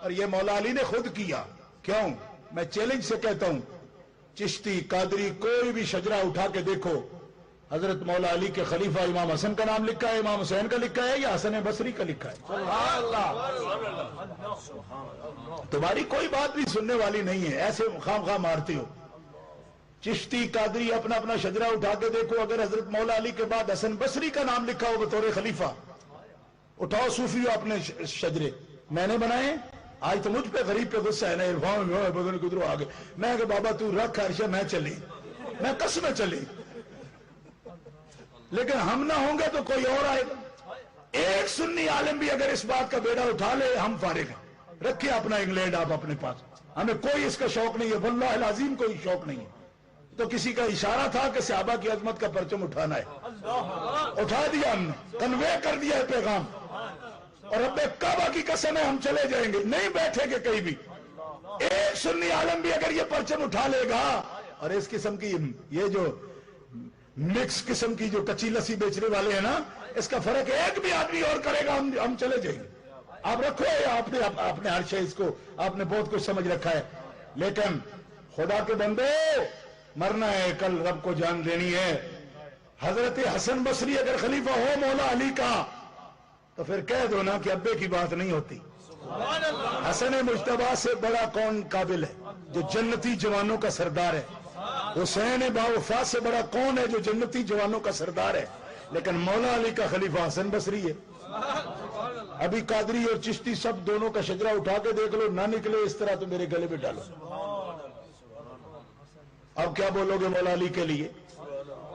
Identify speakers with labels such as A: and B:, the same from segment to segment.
A: اور یہ مولا علی نے خود کیا. کیوں؟ میں چیلنج سے کہتا ہوں، چشتی قادری کوئی بھی شجرہ اٹھا کے دیکھو، حضرت مولا علی کے خلیفہ امام حسن کا نام لکھا ہے، امام حسین کا لکھا ہے، یا حسن بصری کا لکھا ہے. سبحان اللہ. تمہاری کوئی بات بھی سننے والی نہیں ہے، ایسے خام خواہ مارتے ہو. چشتی قادری اپنا اپنا شجرہ اٹھا کے دیکھو، اگر حضرت مولا علی کے بعد حسن بصری کا نام لکھا ہو بطور خلیفہ. اٹھاؤ صوفیو اپنے شجرے، میں نے بنائے. آج تو مجھ پہ غریب پہ غصہ ہے نا، بدن کدھر آ گئے. میں کہ بابا تو رکھ عرشہ، میں چلی، میں قسم چلی، لیکن ہم نہ ہوں گے تو کوئی اور آئے گا. ایک سنی عالم بھی اگر اس بات کا بیڑا اٹھا لے ہم فارغ ہیں. رکھیے اپنا انگلینڈ آپ اپنے پاس، ہمیں کوئی اس کا شوق نہیں ہے، واللہ العظیم کوئی شوق نہیں ہے. تو کسی کا اشارہ تھا کہ صحابہ کی عظمت کا پرچم اٹھانا ہے، اٹھا دیا ہم نے، کنوے کر دیا ہے پیغام. اور رب کعبہ کی قسم ہے ہم چلے جائیں گے، نہیں بیٹھے گے کہیں بھی. ایک سنی عالم بھی اگر یہ پرچم اٹھا لے گا، اور اس قسم کی یہ جو مکس قسم کی جو کچی لسی بیچنے والے ہیں نا، اس کا فرق ایک بھی آدمی اور کرے گا ہم چلے جائیں گے. آپ رکھو، آپ نے ہر شے اس کو آپ نے بہت کچھ سمجھ رکھا ہے. لیکن خدا کے بندے، مرنا ہے کل، رب کو جان دینی ہے. حضرت حسن بصری اگر خلیفہ ہو مولا علی کا تو پھر کہہ دو نا کہ ابے کی بات نہیں ہوتی. حسن مجتبیٰ سے بڑا کون قابل ہے جو جنتی جوانوں کا سردار ہے؟ حسین باوفا سے بڑا کون ہے جو جنتی جوانوں کا سردار ہے؟ لیکن مولا علی کا خلیفہ حسن بصری ہے. ابھی قادری اور چشتی سب دونوں کا شجرہ اٹھا کے دیکھ لو، نہ نکلے اس طرح تو میرے گلے میں ڈالو. اب کیا بولو گے مولا علی کے لیے؟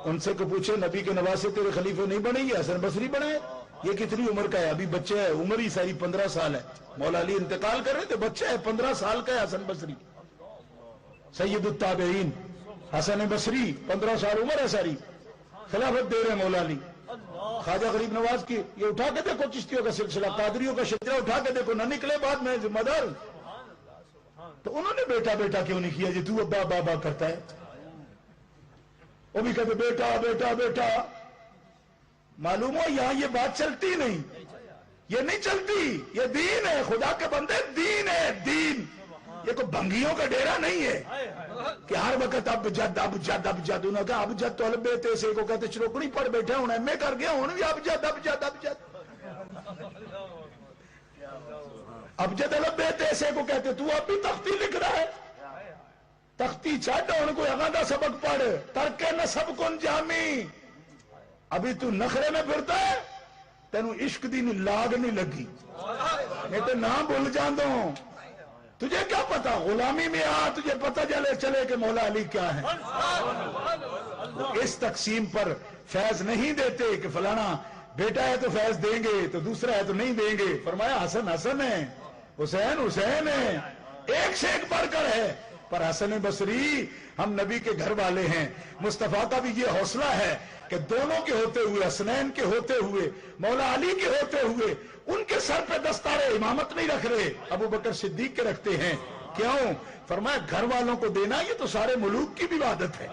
A: ان سے کو پوچھے نبی کے نواسے تیرے خلیفے نہیں بنے گے؟ حسن بصری بنے. یہ کتنی عمر کا ہے؟ ابھی بچہ ہے، عمر ہی ساری 15 سال ہے. مولا علی انتقال کر رہے تھے، بچہ ہے 15 سال کا ہے حسن بصری. سید التابعین حسن بصری 15 سال عمر ہے ساری، خلافت دے رہے ہیں مولا علی. خواجہ غریب نواز کی یہ اٹھا کے دیکھو چشتیوں کا سلسلہ، قادریوں کا شجرہ اٹھا کے دیکھو، نہ نکلے بعد میں ذمہ دار. تو انہوں نے بیٹا بیٹا کیوں نہیں کیا جی تو ابا بابا کرتا ہے؟ وہ بھی کہتے بیٹا بیٹا بیٹا. معلوم ہو یہاں یہ بات چلتی نہیں، یہ نہیں چلتی، یہ دین ہے. خدا کے بندے دین ہے، دین. یہ کوئی بھنگیوں کا ڈیرا نہیں ہے کہ ہر وقت اب جد اب جد اب جد. انہوں نے کہا اب جد تو البے تیسے کو کہتے چروکڑی پڑھ بیٹھے، ہوں ایم اے کر گیا، ہوں بھی اب جد اب جد اب جد. اب جد البے تیسے کو کہتے، تو اب بھی تختی لکھ رہا ہے. تختی چھاڑ، ان کو اغادا سبق پڑھ، ترک نسب کن جامی. ابھی تو نخرے میں پھرتا ہے، تینوں عشق دی لاگ نہیں لگی، میں تو نام بھول جان دو. تجھے کیا پتا؟ غلامی میں آ، تجھے پتا چلے کہ مولا علی کیا ہے. اس تقسیم پر فیض نہیں دیتے کہ فلانا بیٹا ہے تو فیض دیں گے، تو دوسرا ہے تو نہیں دیں گے. فرمایا حسن حسن ہے، حسین حسین ہے، ایک سے ایک بڑھ کر ہے. پر حسن بصری ہم نبی کے گھر والے ہیں. مصطفیٰ کا بھی یہ حوصلہ ہے کہ دونوں کے ہوتے ہوئے، حسنین کے ہوتے ہوئے، مولا علی کے ہوتے ہوئے، ان کے سر پہ دستار امامت نہیں رکھ رہے، ابو بکر صدیق کے رکھتے ہیں. کیوں؟ فرمایا گھر والوں کو دینا یہ تو سارے ملوک کی بھی عادت ہے.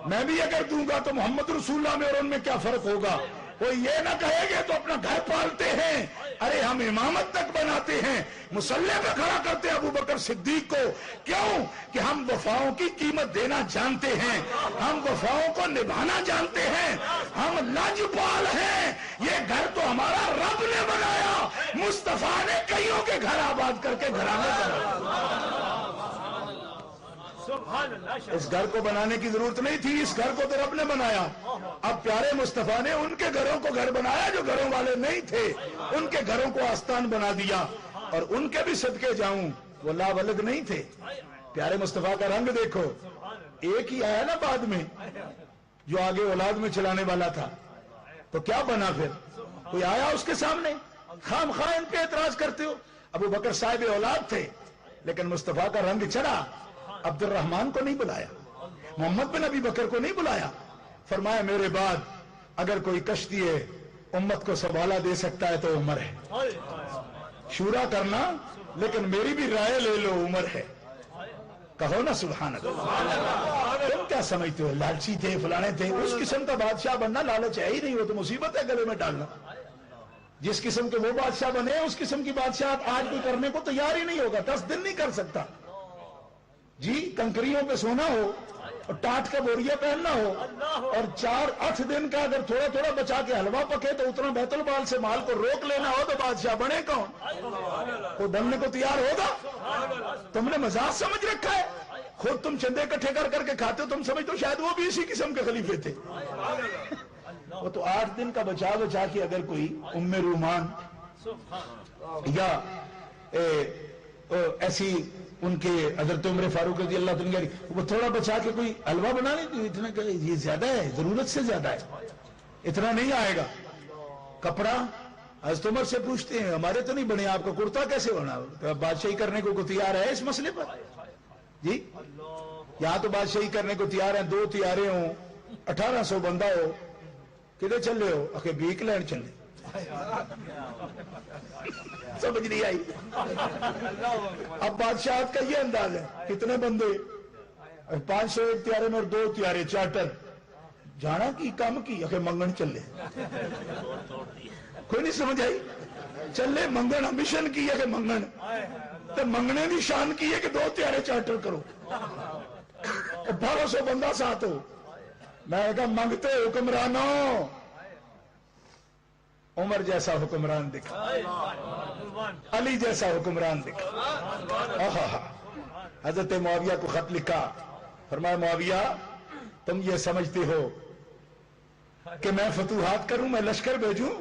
A: میں بھی اگر دوں گا تو محمد رسول اللہ میں اور ان میں کیا فرق ہوگا؟ وہ یہ نہ کہے گے تو اپنا گھر پالتے ہیں. ارے ہم امامت تک بناتے ہیں، مصلی پہ کھڑا کرتے ہیں ابو بکر صدیق کو. کیوں؟ کہ ہم وفاؤں کی قیمت دینا جانتے ہیں، ہم وفاؤں کو نبھانا جانتے ہیں، ہم لاجپال ہیں. یہ گھر تو ہمارا رب نے بنایا، مصطفیٰ نے کئیوں کے گھر آباد کر کے گھرانے بنایا. اس گھر کو بنانے کی ضرورت نہیں تھی، اس گھر کو تو رب نے بنایا. اب پیارے مصطفیٰ نے ان کے گھروں کو گھر بنایا جو گھروں والے نہیں تھے، ان کے گھروں کو آستان بنا دیا. اور ان کے بھی صدقے جاؤں، وہ لا ولد نہیں تھے. پیارے مصطفیٰ کا رنگ دیکھو، ایک ہی آیا نا بعد میں جو آگے اولاد میں چلانے والا تھا. تو کیا بنا پھر؟ کوئی آیا اس کے سامنے؟ خام خواہ ان پہ اعتراض کرتے ہو. ابو بکر صاحب اولاد تھے، لیکن مصطفیٰ کا رنگ چڑھا. عبد الرحمن کو نہیں بلایا، محمد بن ابی بکر کو نہیں بلایا. فرمایا میرے بعد اگر کوئی کشتی ہے امت کو سنبھالا دے سکتا ہے تو عمر ہے. شورا کرنا، لیکن میری بھی رائے لے لو، عمر ہے. کہو نا سبحان اللہ. تم کیا سمجھتے ہو؟ لالچی تھے، فلانے تھے. اس قسم کا بادشاہ بننا لالچ ہے ہی نہیں، وہ تو مصیبت ہے گلے میں ڈالنا. جس قسم کے وہ بادشاہ بنے اس قسم کی بادشاہت آج کوئی کرنے کو تیار ہی نہیں ہوگا. 10 دن نہیں کر سکتا جی. کنکریوں پہ سونا ہو اور ٹاٹ کا بوریا پہننا ہو اور 4-8 دن کا اگر تھوڑا تھوڑا بچا کے حلوہ پکے تو اتنا بیت المال سے مال کو روک لینا ہو تو بادشاہ بنے کون؟ کوئی بننے کو تیار ہوگا؟ تم نے مزاج سمجھ رکھا ہے. خود تم چندے اکٹھے کر کر کے کھاتے ہو, تم سمجھتے ہو شاید وہ بھی اسی قسم کے خلیفے تھے. وہ تو 8 دن کا بچا کے اگر کوئی ام رومان یا ایسی ان کے حضرت عمر فاروق رضی اللہ عنہ وہ تھوڑا بچا کے کوئی حلوہ بنا لیں تو اتنا کہ یہ زیادہ ہے, ضرورت سے زیادہ ہے, اتنا نہیں آئے گا. کپڑا حضرت عمر سے پوچھتے ہیں ہمارے تو نہیں بنے, آپ کا کرتا کیسے بنا؟ بادشاہی کرنے کو تیار ہے اس مسئلے پر جی؟ یہاں تو بادشاہی کرنے کو تیار ہیں, 2 تیارے ہوں, 1800 بندہ ہو, کدھر چل رہے ہو؟ اکھے بیک لینڈ چلے. سمجھ نہیں آئی. اب بادشاہت کا یہ انداز ہے, کتنے بندے؟ 500 ایک تیارے میں اور 2 تیارے چارٹر. جانا کی کام کی اکھے منگن چلے. کوئی نہیں سمجھ آئی. چلے منگن, مشن کی ہے کہ منگن, تو منگنے کی شان کی ہے کہ 2 تیارے چارٹر کرو. 1800 بندہ ساتھ ہو. میں کہا منگتے حکمرانوں, عمر جیسا حکمران دکھا, علی جیسا حکمران دکھا. حضرت معاویہ کو خط لکھا, فرمایا معاویہ تم یہ سمجھتے ہو کہ میں فتوحات کروں, میں لشکر بھیجوں؟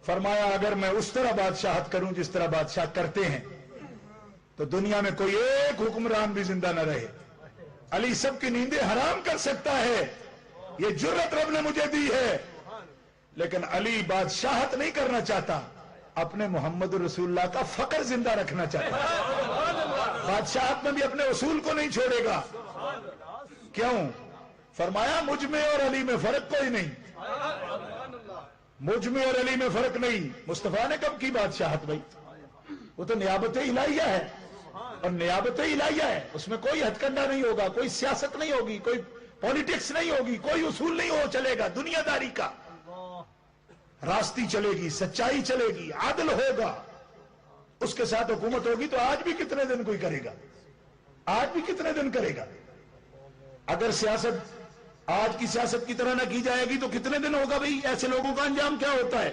A: فرمایا اگر میں اس طرح بادشاہت کروں جس طرح بادشاہ کرتے ہیں تو دنیا میں کوئی ایک حکمران بھی زندہ نہ رہے. علی سب کی نیندیں حرام کر سکتا ہے, یہ جرت رب نے مجھے دی ہے, لیکن علی بادشاہت نہیں کرنا چاہتا, اپنے محمد رسول اللہ کا فقر زندہ رکھنا چاہتا ہے. بادشاہت میں بھی اپنے اصول کو نہیں چھوڑے گا. کیوں؟ فرمایا مجھ میں اور علی میں فرق کوئی نہیں, مجھ میں اور علی میں فرق نہیں. مصطفیٰ نے کب کی بادشاہت بھائی؟ وہ تو نیابت الہیہ ہے, اور نیابت الہیہ ہے, اس میں کوئی ہتھ کنڈا نہیں ہوگا, کوئی سیاست نہیں ہوگی, کوئی پولیٹکس نہیں ہوگی, کوئی اصول نہیں ہو چلے گا. دنیا داری کا راستی چلے گی, سچائی چلے گی, عادل ہوگا, اس کے ساتھ حکومت ہوگی. تو آج بھی کتنے دن کوئی کرے گا؟ آج بھی کتنے دن کرے گا؟ اگر سیاست آج کی سیاست کی طرح نہ کی جائے گی تو کتنے دن ہوگا بھئی؟ ایسے لوگوں کا انجام کیا ہوتا ہے؟